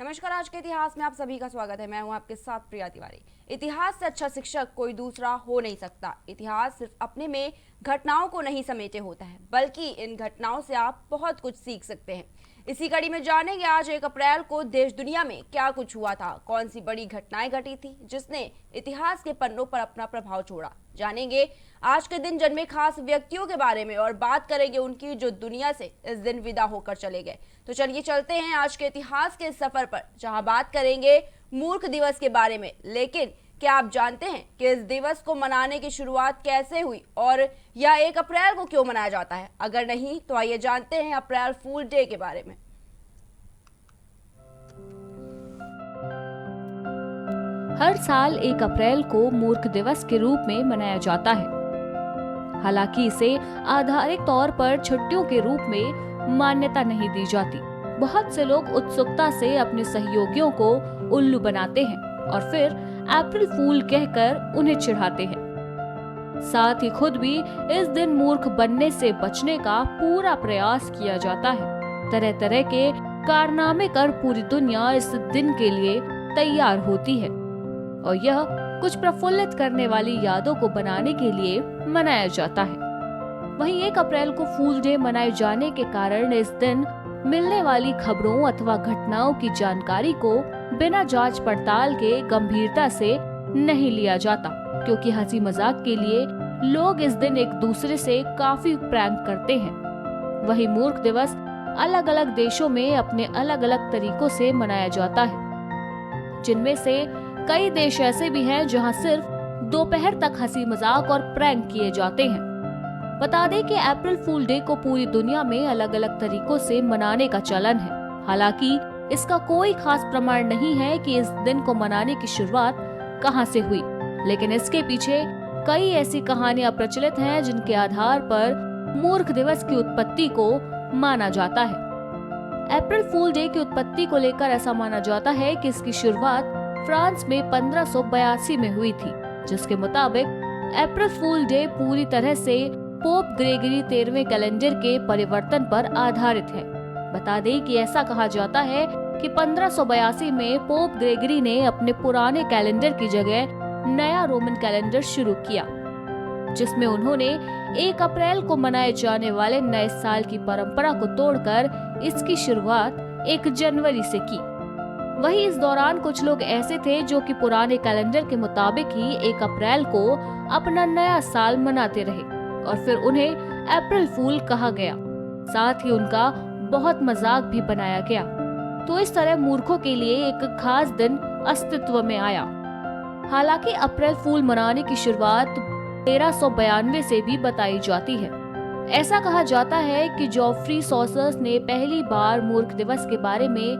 नमस्कार। आज के इतिहास में आप सभी का स्वागत है। मैं हूं आपके साथ प्रिया तिवारी। इतिहास से अच्छा शिक्षक कोई दूसरा हो नहीं सकता। इतिहास सिर्फ अपने में घटनाओं को नहीं समेटे होता है, बल्कि इन घटनाओं से आप बहुत कुछ सीख सकते हैं। इसी कड़ी में जानेंगे आज 1 अप्रैल को देश दुनिया में क्या कुछ हुआ था, कौन सी बड़ी घटनाएं घटी थी जिसने इतिहास के पन्नों पर अपना प्रभाव छोड़ा। जानेंगे आज के दिन जन्मे खास व्यक्तियों के बारे में और बात करेंगे उनकी जो दुनिया से इस दिन विदा होकर चले गए। तो चलिए चलते हैं आज के इतिहास के सफर पर, जहां बात करेंगे मूर्ख दिवस के बारे में। लेकिन क्या आप जानते हैं कि इस दिवस को मनाने की शुरुआत कैसे हुई और यह 1 अप्रैल को क्यों मनाया जाता है? अगर नहीं तो आइए जानते हैं अप्रैल फूल डे के बारे में। हर साल 1 अप्रैल को मूर्ख दिवस के रूप में मनाया जाता है। हालांकि इसे आधारिक तौर पर छुट्टियों के रूप में मान्यता नहीं दी जाती। बहुत से लोग उत्सुकता से अपने सहयोगियों को उल्लू बनाते हैं और फिर अप्रैल फूल कहकर उन्हें चिढ़ाते हैं। साथ ही खुद भी इस दिन मूर्ख बनने से बचने का पूरा प्रयास किया जाता है। तरह तरह के कारनामे कर पूरी दुनिया इस दिन के लिए तैयार होती है और यह कुछ प्रफुल्लित करने वाली यादों को बनाने के लिए मनाया जाता है। वहीं 1 अप्रैल को फूल डे मनाए जाने के कारण इस दिन मिलने वाली खबरों अथवा घटनाओं की जानकारी को बिना जांच पड़ताल के गंभीरता से नहीं लिया जाता, क्योंकि हंसी मजाक के लिए लोग इस दिन एक दूसरे से काफी प्रैंक करते हैं। वहीं मूर्ख दिवस अलग अलग देशों में अपने अलग अलग तरीकों से मनाया जाता है, जिनमें से कई देश ऐसे भी हैं जहां सिर्फ दोपहर तक हंसी मजाक और प्रैंक किए जाते हैं। बता दें कि अप्रैल फूल डे को पूरी दुनिया में अलग अलग तरीकों से मनाने का चलन है। हालांकि इसका कोई खास प्रमाण नहीं है कि इस दिन को मनाने की शुरुआत कहां से हुई, लेकिन इसके पीछे कई ऐसी कहानियां प्रचलित हैं जिनके आधार पर मूर्ख दिवस की उत्पत्ति को माना जाता है। अप्रैल फूल डे की उत्पत्ति को लेकर ऐसा माना जाता है कि इसकी शुरुआत फ्रांस में 1582 में हुई थी, जिसके मुताबिक अप्रैल फूल डे पूरी तरह से पोप ग्रेगरी 13वें कैलेंडर के परिवर्तन पर आधारित है। बता दें कि ऐसा कहा जाता है कि 1582 में पोप ग्रेगरी ने अपने पुराने कैलेंडर की जगह नया रोमन कैलेंडर शुरू किया, जिसमें उन्होंने 1 अप्रैल को मनाए जाने वाले नए साल की परंपरा को तोड़कर इसकी शुरुआत 1 जनवरी से की। वहीं इस दौरान कुछ लोग ऐसे थे जो कि पुराने कैलेंडर के मुताबिक ही 1 अप्रैल को अपना नया साल मनाते रहे और फिर उन्हें अप्रैल फूल कहा गया। साथ ही उनका बहुत मजाक भी बनाया गया। तो इस तरह मूर्खों के लिए एक खास दिन अस्तित्व में आया। हालांकि अप्रैल फूल मनाने की शुरुआत 1392 से भी बताई जाती है। ऐसा कहा जाता है कि जॉफ्री सॉसर्स ने पहली बार मूर्ख दिवस के बारे में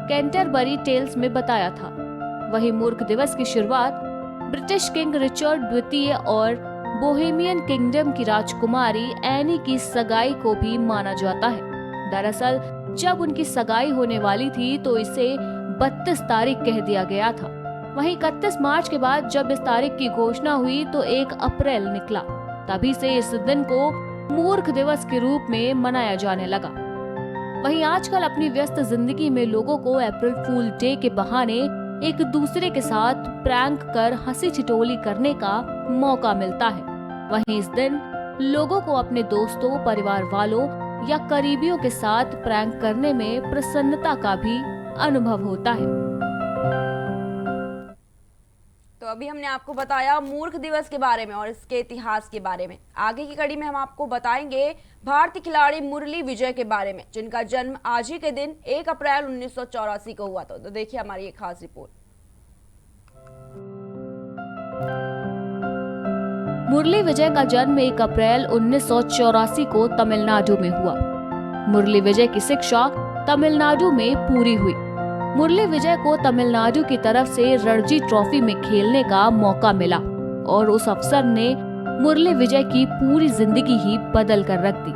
कैंटरबरी टेल्स में बताया था। वहीं मूर्ख दिवस की शुरुआत ब्रिटिश किंग रिचर्ड द्वितीय और बोहेमियन किंगडम की राजकुमारी एनी की सगाई को भी माना जाता है। दरअसल जब उनकी सगाई होने वाली थी तो इसे 32 तारीख कह दिया गया था। वहीं 31 मार्च के बाद जब इस तारीख की घोषणा हुई तो 1 अप्रैल निकला। तभी से इस दिन को मूर्ख दिवस के रूप में मनाया जाने लगा। वहीं आजकल अपनी व्यस्त जिंदगी में लोगों को अप्रैल फूल डे के बहाने एक दूसरे के साथ प्रैंक कर हंसी ठिठोली करने का मौका मिलता है। वहीं इस दिन लोगों को अपने दोस्तों, परिवार वालों या करीबियों के साथ प्रैंक करने में प्रसन्नता का भी अनुभव होता है। तो अभी हमने आपको बताया मूर्ख दिवस के बारे में और इसके इतिहास के बारे में। आगे की कड़ी में हम आपको बताएंगे भारतीय खिलाड़ी मुरली विजय के बारे में, जिनका जन्म आज ही के दिन 1 अप्रैल 1984 को हुआ था। तो देखिए हमारी एक खास रिपोर्ट। मुरली विजय का जन्म 1 अप्रैल 1984 को तमिलनाडु में हुआ। मुरली विजय की शिक्षा तमिलनाडु में पूरी हुई। मुरली विजय को तमिलनाडु की तरफ से रणजी ट्रॉफी में खेलने का मौका मिला और उस अवसर ने मुरली विजय की पूरी जिंदगी ही बदल कर रख दी।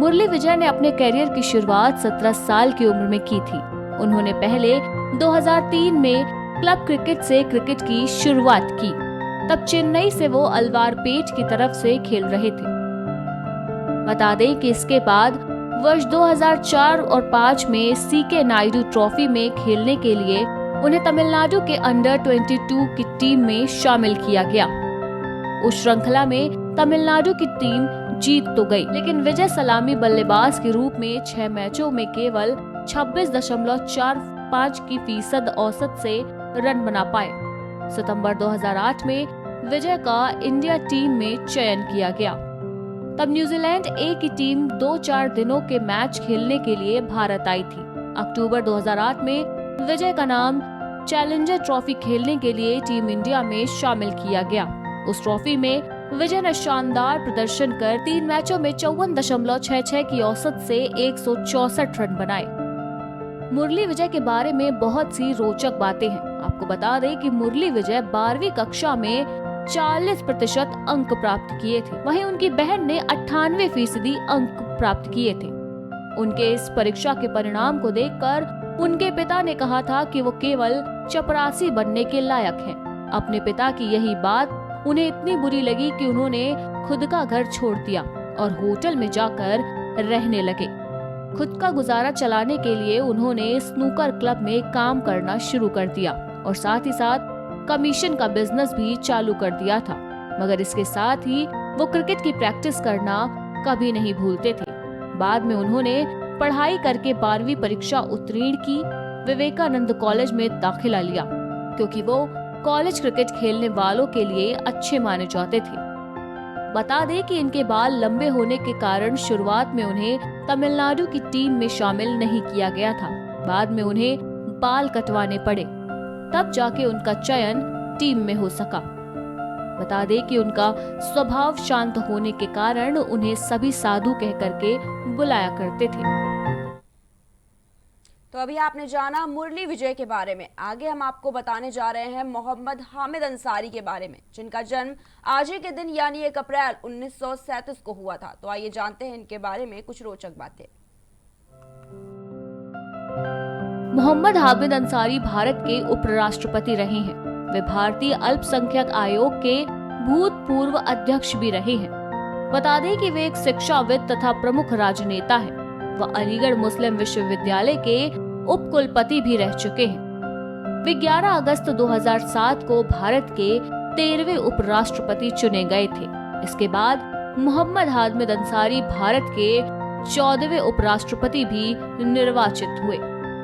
मुरली विजय ने अपने करियर की शुरुआत 17 साल की उम्र में की थी। उन्होंने पहले 2003 में क्लब क्रिकेट से क्रिकेट की शुरुआत की। तब चेन्नई से वो अलवारपेट की तरफ से खेल रहे थे। बता दें कि इसके बाद वर्ष 2004 और 5 में सीके नायडू ट्रॉफी में खेलने के लिए उन्हें तमिलनाडु के अंडर 22 की टीम में शामिल किया गया। उस श्रृंखला में तमिलनाडु की टीम जीत तो गई, लेकिन विजय सलामी बल्लेबाज के रूप में 6 मैचों में केवल 26.45% औसत से रन बना पाए। सितंबर 2008 में विजय का इंडिया टीम में चयन किया गया। तब न्यूजीलैंड ए की टीम 2-4 दिनों के मैच खेलने के लिए भारत आई थी। अक्टूबर 2008 में विजय का नाम चैलेंजर ट्रॉफी खेलने के लिए टीम इंडिया में शामिल किया गया। उस ट्रॉफी में विजय ने शानदार प्रदर्शन कर 3 मैचों में 54.66 की औसत से 164 रन बनाए। मुरली विजय के बारे में बहुत सी रोचक बातें हैं। आपको बता दें कि मुरली विजय 12वीं कक्षा में 40% अंक प्राप्त किए थे। वहीं उनकी बहन ने 98% अंक प्राप्त किए थे। उनके इस परीक्षा के परिणाम को देखकर उनके पिता ने कहा था कि वो केवल चपरासी बनने के लायक हैं। अपने पिता की यही बात उन्हें इतनी बुरी लगी कि उन्होंने खुद का घर छोड़ दिया और होटल में जाकर रहने लगे। खुद का गुजारा चलाने के लिए उन्होंने स्नूकर क्लब में काम करना शुरू कर दिया और साथ ही साथ कमीशन का बिजनेस भी चालू कर दिया था। मगर इसके साथ ही वो क्रिकेट की प्रैक्टिस करना कभी नहीं भूलते थे। बाद में उन्होंने पढ़ाई करके 12वीं परीक्षा उत्तीर्ण की। विवेकानंद कॉलेज में दाखिला लिया क्योंकि वो कॉलेज क्रिकेट खेलने वालों के लिए अच्छे माने जाते थे। बता दें कि इनके बाल लंबे होने के कारण शुरुआत में उन्हें तमिलनाडु की टीम में शामिल नहीं किया गया था। बाद में उन्हें बाल कटवाने पड़े, तब जाके उनका चयन टीम में हो सका। बता दें कि उनका स्वभाव शांत होने के कारण उन्हें सभी साधु कह करके बुलाया करते थे। तो अभी आपने जाना मुरली विजय के बारे में। आगे हम आपको बताने जा रहे हैं मोहम्मद हामिद अंसारी के बारे में, जिनका जन्म आज ही के दिन यानी 1 अप्रैल 1937 को हुआ था। तो आइए जानते हैं इनके बारे में कुछ रोचक बातें। मोहम्मद हामिद अंसारी भारत के उपराष्ट्रपति रहे हैं। वे भारतीय अल्पसंख्यक आयोग के भूतपूर्व अध्यक्ष भी रहे हैं। बता दें कि वे एक शिक्षाविद तथा प्रमुख राजनेता हैं। वह अलीगढ़ मुस्लिम विश्वविद्यालय के उप कुलपति भी रह चुके हैं। वे 11 अगस्त 2007 को भारत के 13वें उपराष्ट्रपति चुने गए थे। इसके बाद मोहम्मद हामिद अंसारी भारत के 14वें उपराष्ट्रपति भी निर्वाचित हुए।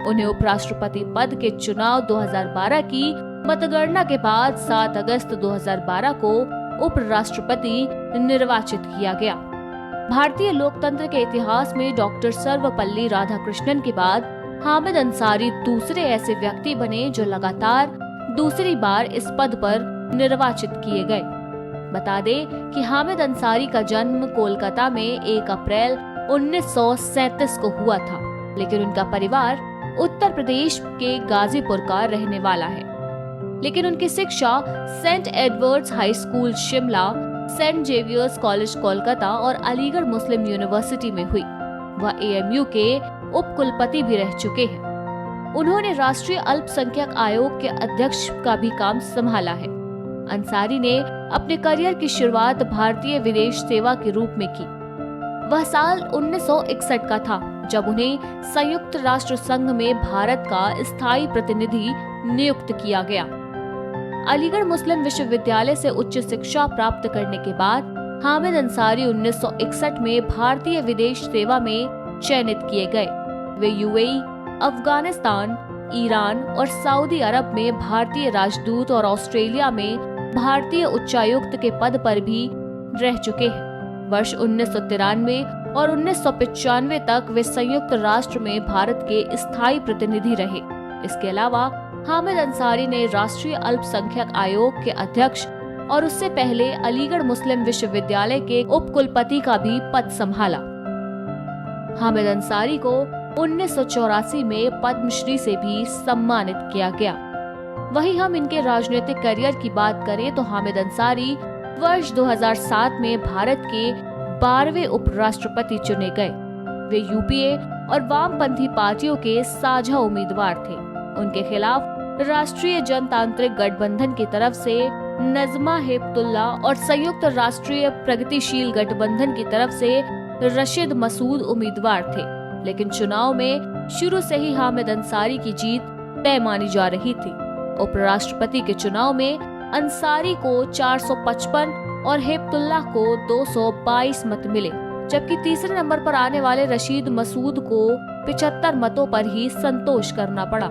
उन्हें उपराष्ट्रपति पद के चुनाव 2012 की मतगणना के बाद 7 अगस्त 2012 को उपराष्ट्रपति निर्वाचित किया गया। भारतीय लोकतंत्र के इतिहास में डॉक्टर सर्वपल्ली राधाकृष्णन के बाद हामिद अंसारी दूसरे ऐसे व्यक्ति बने जो लगातार दूसरी बार इस पद पर निर्वाचित किए गए। बता दें कि हामिद अंसारी का जन्म कोलकाता में 1 अप्रैल 1937 को हुआ था, लेकिन उनका परिवार उत्तर प्रदेश के गाजीपुर का रहने वाला है। लेकिन उनकी शिक्षा Saint Edward's High School Shimla, Saint Xavier's College Kolkata और अलीगढ़ मुस्लिम यूनिवर्सिटी में हुई। वह एएमयू के उप कुलपति भी रह चुके हैं। उन्होंने राष्ट्रीय अल्पसंख्यक आयोग के अध्यक्ष का भी काम संभाला है। अंसारी ने अपने करियर की शुरुआत भारतीय विदेश सेवा के रूप में की। वह साल 1961 का था जब उन्हें संयुक्त राष्ट्र संघ में भारत का स्थायी प्रतिनिधि नियुक्त किया गया। अलीगढ़ मुस्लिम विश्वविद्यालय से उच्च शिक्षा प्राप्त करने के बाद हामिद अंसारी 1961 में भारतीय विदेश सेवा में चयनित किए गए। वे यूएई, अफगानिस्तान, ईरान और सऊदी अरब में भारतीय राजदूत और ऑस्ट्रेलिया में भारतीय उच्चायुक्त के पद पर भी रह चुके हैं। वर्ष 1993 और 1995 तक वे संयुक्त राष्ट्र में भारत के स्थायी प्रतिनिधि रहे। इसके अलावा हामिद अंसारी ने राष्ट्रीय अल्पसंख्यक आयोग के अध्यक्ष और उससे पहले अलीगढ़ मुस्लिम विश्वविद्यालय के उप कुलपति का भी पद संभाला। हामिद अंसारी को 1984 में पद्मश्री से भी सम्मानित किया गया। वहीं हम इनके राजनीतिक करियर की बात करें तो हामिद अंसारी वर्ष 2007 में भारत के 12वें उपराष्ट्रपति चुने गए। वे यूपीए और वामपंथी पार्टियों के साझा उम्मीदवार थे। उनके खिलाफ राष्ट्रीय जनतांत्रिक गठबंधन की तरफ से नजमा हेपतुल्ला और संयुक्त राष्ट्रीय प्रगतिशील गठबंधन की तरफ से रशीद मसूद उम्मीदवार थे, लेकिन चुनाव में शुरू से ही हामिद अंसारी की जीत तय मानी जा रही थी। उपराष्ट्रपति के चुनाव में अंसारी को 455 और हिब्बतुल्लाह को 222 मत मिले, जबकि तीसरे नंबर पर आने वाले रशीद मसूद को 75 मतों पर ही संतोष करना पड़ा।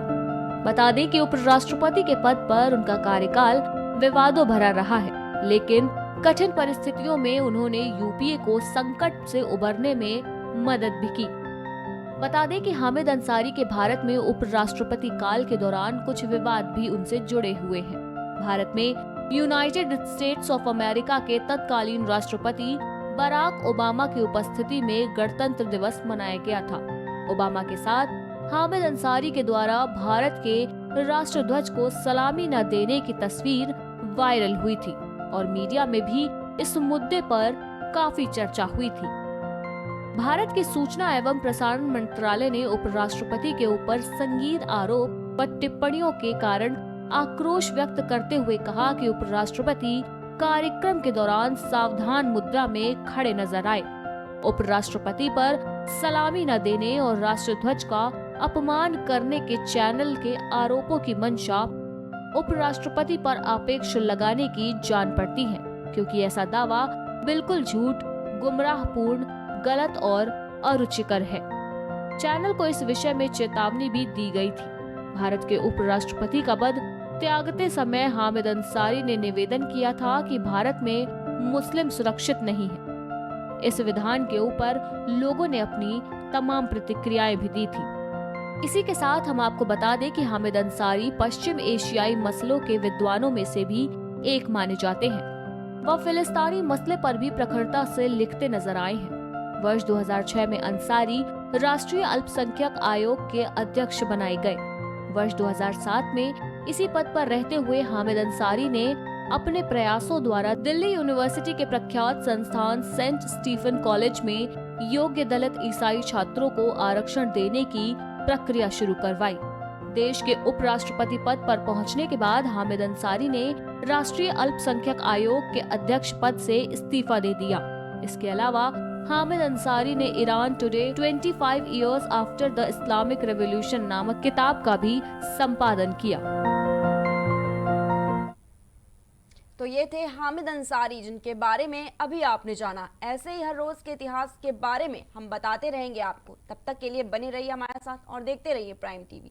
बता दें कि उपराष्ट्रपति के पद पर उनका कार्यकाल विवादों भरा रहा है, लेकिन कठिन परिस्थितियों में उन्होंने यूपीए को संकट से उबरने में मदद भी की। बता दें कि हामिद अंसारी के भारत में उपराष्ट्रपति काल के दौरान कुछ विवाद भी उनसे जुड़े हुए हैं। भारत में यूनाइटेड स्टेट्स ऑफ अमेरिका के तत्कालीन राष्ट्रपति बराक ओबामा की उपस्थिति में गणतंत्र दिवस मनाया गया था। ओबामा के साथ हामिद अंसारी के द्वारा भारत के राष्ट्रध्वज को सलामी न देने की तस्वीर वायरल हुई थी और मीडिया में भी इस मुद्दे पर काफी चर्चा हुई थी। भारत के सूचना एवं प्रसारण मंत्रालय ने उपराष्ट्रपति के ऊपर संगीन आरोप व टिप्पणियों के कारण आक्रोश व्यक्त करते हुए कहा कि उपराष्ट्रपति कार्यक्रम के दौरान सावधान मुद्रा में खड़े नजर आए। उपराष्ट्रपति पर सलामी न देने और राष्ट्रध्वज का अपमान करने के चैनल के आरोपों की मंशा उपराष्ट्रपति पर आपेक्ष लगाने की जान पड़ती है, क्योंकि ऐसा दावा बिल्कुल झूठ, गुमराहपूर्ण, गलत और अरुचिकर है। चैनल को इस विषय में चेतावनी भी दी गई थी। भारत के उपराष्ट्रपति का पद त्यागते समय हामिद अंसारी ने निवेदन किया था कि भारत में मुस्लिम सुरक्षित नहीं है। इस विधान के ऊपर लोगों ने अपनी तमाम प्रतिक्रियाएं भी दी थी। इसी के साथ हम आपको बता दें कि हामिद अंसारी पश्चिम एशियाई मसलों के विद्वानों में से भी एक माने जाते हैं। वह फिलिस्तीनी मसले पर भी प्रखरता से लिखते नजर आए हैं। वर्ष 2006 में अंसारी राष्ट्रीय अल्पसंख्यक आयोग के अध्यक्ष बनाए गए। वर्ष 2007 में इसी पद पर रहते हुए हामिद अंसारी ने अपने प्रयासों द्वारा दिल्ली यूनिवर्सिटी के प्रख्यात संस्थान सेंट स्टीफन कॉलेज में योग्य दलित ईसाई छात्रों को आरक्षण देने की प्रक्रिया शुरू करवाई। देश के उपराष्ट्रपति पद पर पहुंचने के बाद हामिद अंसारी ने राष्ट्रीय अल्पसंख्यक आयोग के अध्यक्ष पद से इस्तीफा दे दिया। इसके अलावा हामिद अंसारी ने Iran today 25 years after the Islamic revolution नामक किताब का भी संपादन किया। तो ये थे हामिद अंसारी, जिनके बारे में अभी आपने जाना। ऐसे ही हर रोज के इतिहास के बारे में हम बताते रहेंगे आपको। तब तक के लिए बने रहिए हमारे साथ और देखते रहिए प्राइम टीवी।